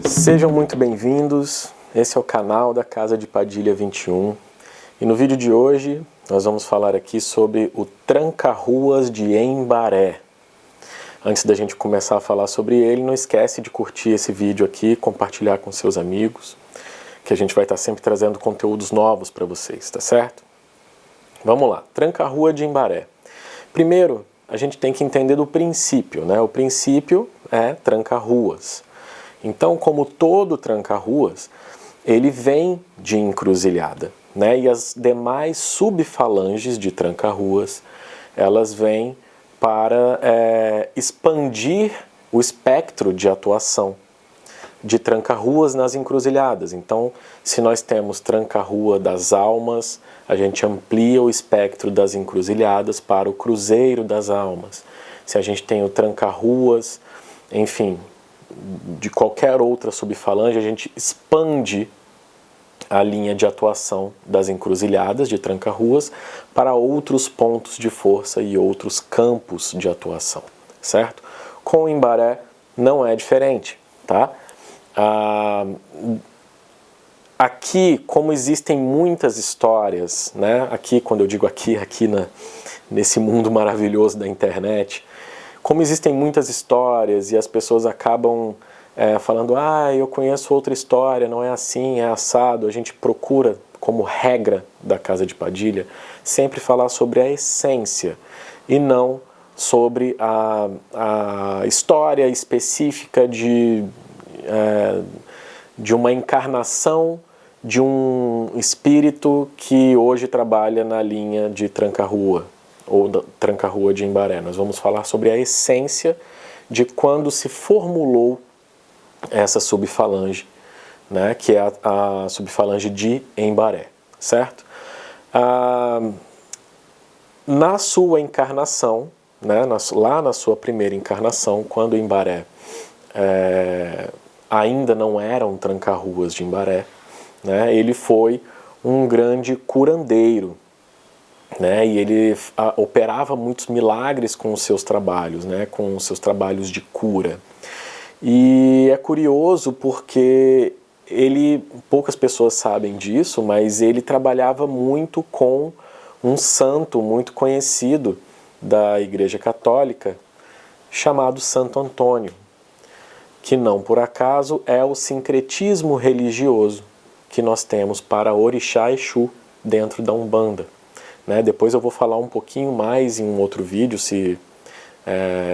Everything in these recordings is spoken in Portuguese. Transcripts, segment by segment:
Sejam muito bem-vindos, esse é o canal da Casa de Padilha 21 e no vídeo de hoje nós vamos falar aqui sobre o Tranca-Ruas de Embaré. Antes da gente começar a falar sobre ele, não esquece de curtir esse vídeo aqui, compartilhar com seus amigos, que a gente vai estar sempre trazendo conteúdos novos para vocês, tá certo? Vamos lá, Tranca-Rua de Embaré. Primeiro, a gente tem que entender do princípio, né? O princípio é tranca-ruas. Então, como todo tranca-ruas, ele vem de encruzilhada, né? E as demais subfalanges de tranca-ruas, elas vêm para expandir o espectro de atuação de tranca-ruas nas encruzilhadas. Então, se nós temos tranca-rua das almas, a gente amplia o espectro das encruzilhadas para o cruzeiro das almas. Se a gente tem o tranca-ruas, enfim, de qualquer outra subfalange, a gente expande a linha de atuação das encruzilhadas de tranca-ruas para outros pontos de força e outros campos de atuação, certo? Com o Embaré não é diferente, tá? Aqui, como existem muitas histórias, né? Aqui, quando eu digo aqui nesse mundo maravilhoso da internet, como existem muitas histórias e as pessoas acabam falando, eu conheço outra história, não é assim, é assado, a gente procura, como regra da Casa de Padilha, sempre falar sobre a essência e não sobre a história específica de uma encarnação de um espírito que hoje trabalha na linha de tranca-rua, ou da tranca-rua de Embaré. Nós vamos falar sobre a essência de quando se formulou essa subfalange, né, que é a subfalange de Embaré, certo? Na sua encarnação, né, lá na sua primeira encarnação, quando Embaré ainda não era um tranca-ruas de Embaré, né, ele foi um grande curandeiro, né, e ele operava muitos milagres com os seus trabalhos, né, com os seus trabalhos de cura. E é curioso porque poucas pessoas sabem disso, mas ele trabalhava muito com um santo muito conhecido da Igreja Católica, chamado Santo Antônio, que não por acaso é o sincretismo religioso que nós temos para Orixá Exu dentro da Umbanda. Né? Depois eu vou falar um pouquinho mais em um outro vídeo, se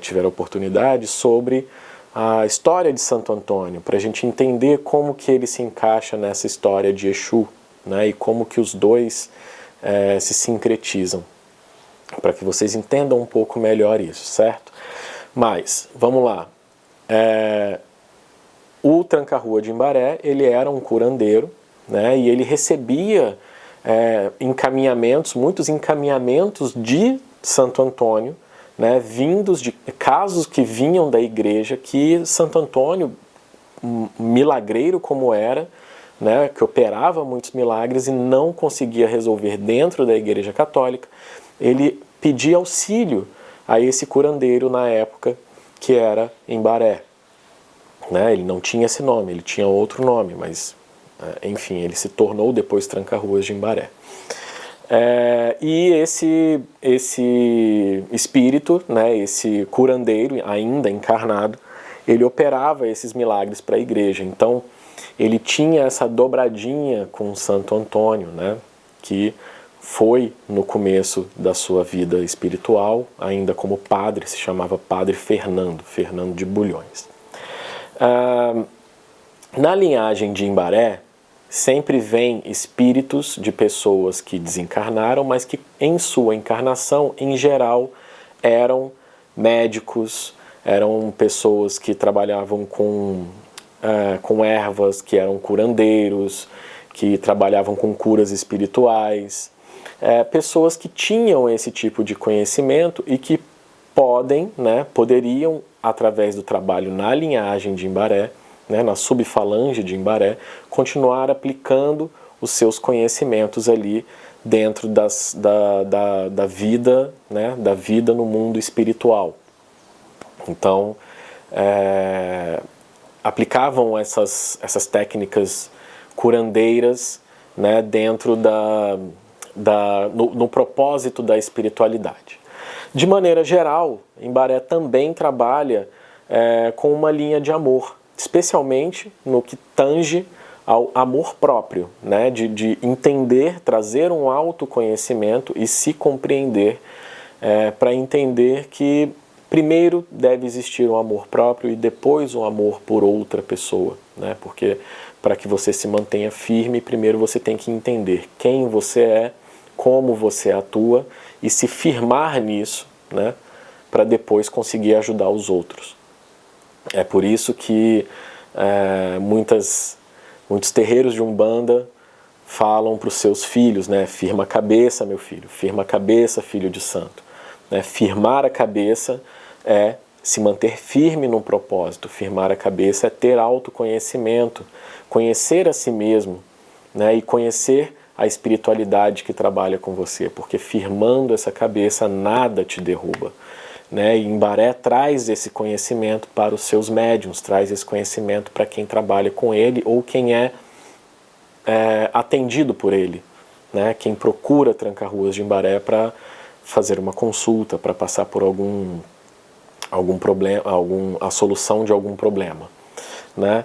tiver a oportunidade, sobre a história de Santo Antônio, para a gente entender como que ele se encaixa nessa história de Exu, né? E como que os dois se sincretizam, para que vocês entendam um pouco melhor isso, certo? Mas, vamos lá. O Tranca-Rua de Embaré, ele era um curandeiro, né? E ele recebia muitos encaminhamentos de Santo Antônio, né, vindos de casos que vinham da igreja, que Santo Antônio, milagreiro como era, né, que operava muitos milagres e não conseguia resolver dentro da Igreja Católica, ele pedia auxílio a esse curandeiro na época, que era Embaré. Né, ele não tinha esse nome, ele tinha outro nome, mas enfim, ele se tornou depois Tranca-Ruas de Embaré. E esse espírito, né, esse curandeiro ainda encarnado, ele operava esses milagres para a igreja. Então ele tinha essa dobradinha com Santo Antônio, né, que foi no começo da sua vida espiritual, ainda como padre, se chamava Padre Fernando de Bulhões. Na linhagem de Embaré, sempre vem espíritos de pessoas que desencarnaram, mas que em sua encarnação, em geral, eram médicos, eram pessoas que trabalhavam com ervas, que eram curandeiros, que trabalhavam com curas espirituais, pessoas que tinham esse tipo de conhecimento e que poderiam, através do trabalho na linhagem de Embaré, né, na subfalange de Embaré, continuar aplicando os seus conhecimentos ali dentro da vida, né, da vida no mundo espiritual. Então, aplicavam essas técnicas curandeiras, né, dentro no propósito da espiritualidade. De maneira geral, Embaré também trabalha com uma linha de amor, especialmente no que tange ao amor próprio, né, de entender, trazer um autoconhecimento e se compreender, para entender que primeiro deve existir um amor próprio e depois um amor por outra pessoa, né, porque para que você se mantenha firme, primeiro você tem que entender quem você é, como você atua e se firmar nisso, né, para depois conseguir ajudar os outros. É por isso que muitos terreiros de Umbanda falam para os seus filhos, né, firma a cabeça, meu filho, firma a cabeça, filho de santo. Né, firmar a cabeça é se manter firme num propósito, firmar a cabeça é ter autoconhecimento, conhecer a si mesmo, né, e conhecer a espiritualidade que trabalha com você, porque firmando essa cabeça nada te derruba. Né? E Embaré traz esse conhecimento para os seus médiuns, traz esse conhecimento para quem trabalha com ele ou quem é atendido por ele, né? Quem procura Tranca-Ruas de Embaré para fazer uma consulta, para passar por algum problema, a solução de algum problema. Né?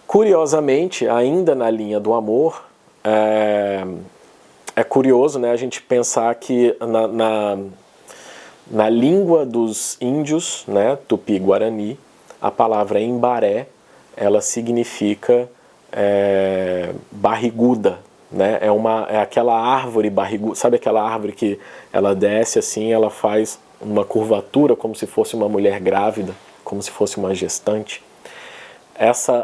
Curiosamente, ainda na linha do amor, é curioso, né, a gente pensar que na língua dos índios, né, Tupi-Guarani, a palavra Embaré, ela significa barriguda, né? É aquela árvore barriguda, sabe aquela árvore que ela desce assim, ela faz uma curvatura como se fosse uma mulher grávida, como se fosse uma gestante.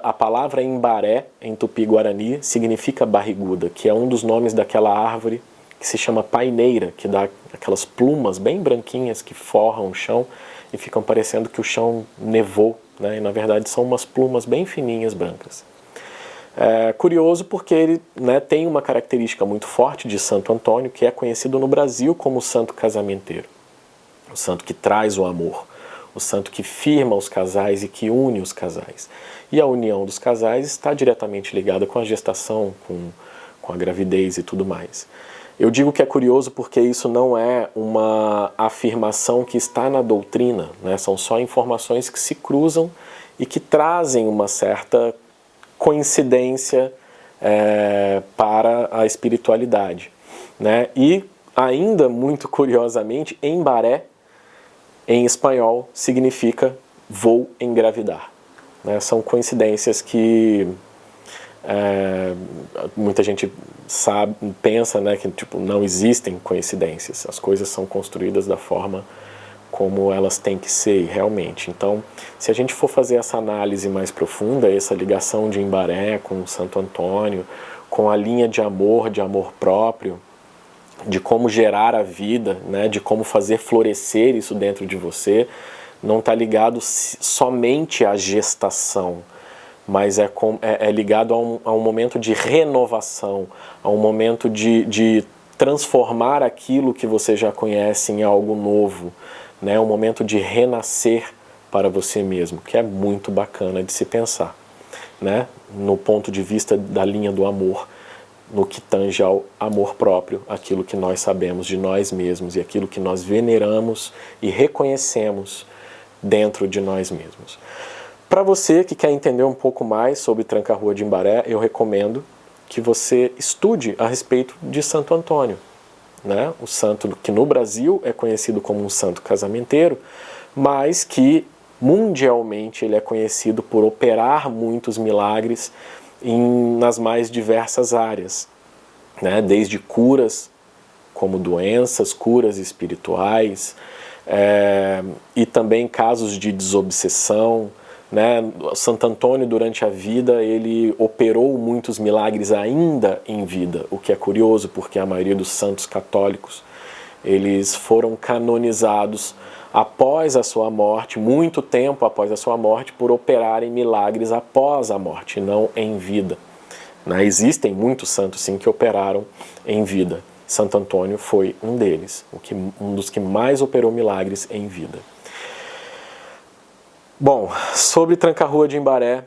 A palavra Embaré, em Tupi-Guarani, significa barriguda, que é um dos nomes daquela árvore que se chama paineira, que dá aquelas plumas bem branquinhas que forram o chão e ficam parecendo que o chão nevou, né? E na verdade são umas plumas bem fininhas brancas. Curioso porque ele, né, tem uma característica muito forte de Santo Antônio, que é conhecido no Brasil como o santo casamenteiro, o santo que traz o amor, o santo que firma os casais e que une os casais. E a união dos casais está diretamente ligada com a gestação, com a gravidez e tudo mais. Eu digo que é curioso porque isso não é uma afirmação que está na doutrina, né? São só informações que se cruzam e que trazem uma certa coincidência para a espiritualidade. Né? E ainda muito curiosamente, Embaré, em espanhol, significa vou engravidar. Né? São coincidências que muita gente pensa, né, que tipo, não existem coincidências, as coisas são construídas da forma como elas têm que ser realmente. Então, se a gente for fazer essa análise mais profunda, essa ligação de Embaré com o Santo Antônio, com a linha de amor próprio, de como gerar a vida, né, de como fazer florescer isso dentro de você, não está ligado somente à gestação, mas é ligado a um momento de renovação, a um momento de transformar aquilo que você já conhece em algo novo, né, um momento de renascer para você mesmo, que é muito bacana de se pensar, né, no ponto de vista da linha do amor, no que tange ao amor próprio, aquilo que nós sabemos de nós mesmos e aquilo que nós veneramos e reconhecemos dentro de nós mesmos. Para você que quer entender um pouco mais sobre Tranca-Rua de Embaré, eu recomendo que você estude a respeito de Santo Antônio, né? O santo que no Brasil é conhecido como um santo casamenteiro, mas que mundialmente ele é conhecido por operar muitos milagres nas mais diversas áreas, né? Desde curas, como doenças, curas espirituais, e também casos de desobsessão, né? Santo Antônio, durante a vida, ele operou muitos milagres ainda em vida, o que é curioso, porque a maioria dos santos católicos, eles foram canonizados após a sua morte, muito tempo após a sua morte, por operarem milagres após a morte, não em vida. Né? Existem muitos santos, sim, que operaram em vida. Santo Antônio foi um deles, um dos que mais operou milagres em vida. Bom, sobre Tranca-Rua de Embaré,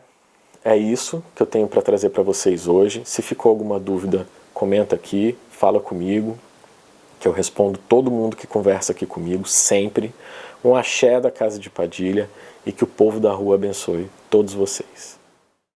é isso que eu tenho para trazer para vocês hoje. Se ficou alguma dúvida, comenta aqui, fala comigo, que eu respondo todo mundo que conversa aqui comigo, sempre. Um axé da Casa de Padilha e que o povo da rua abençoe todos vocês.